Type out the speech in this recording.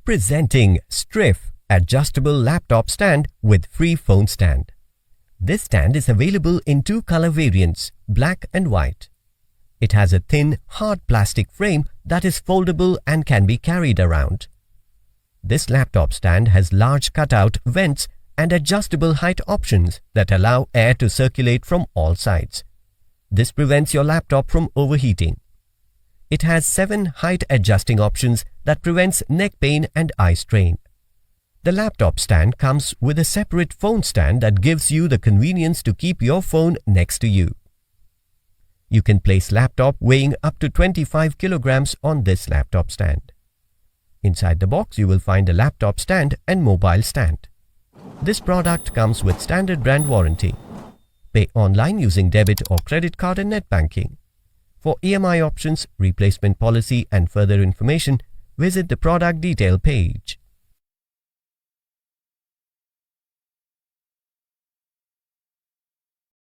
Presenting Striff Adjustable Laptop Stand with Free Phone Stand. This stand is available in two color variants, black and white. It has a thin, hard plastic frame that is foldable and can be carried around. This laptop stand has large cutout vents and adjustable height options that allow air to circulate from all sides. This prevents your laptop from overheating. It has 7 height adjusting options that prevents neck pain and eye strain. The laptop stand comes with a separate phone stand that gives you the convenience to keep your phone next to you. You can place laptop weighing up to 25 kilograms on this laptop stand. Inside the box, you will find a laptop stand and mobile stand. This product comes with standard brand warranty. Pay online using debit or credit card and net banking. For EMI options, replacement policy and further information, visit the product detail page.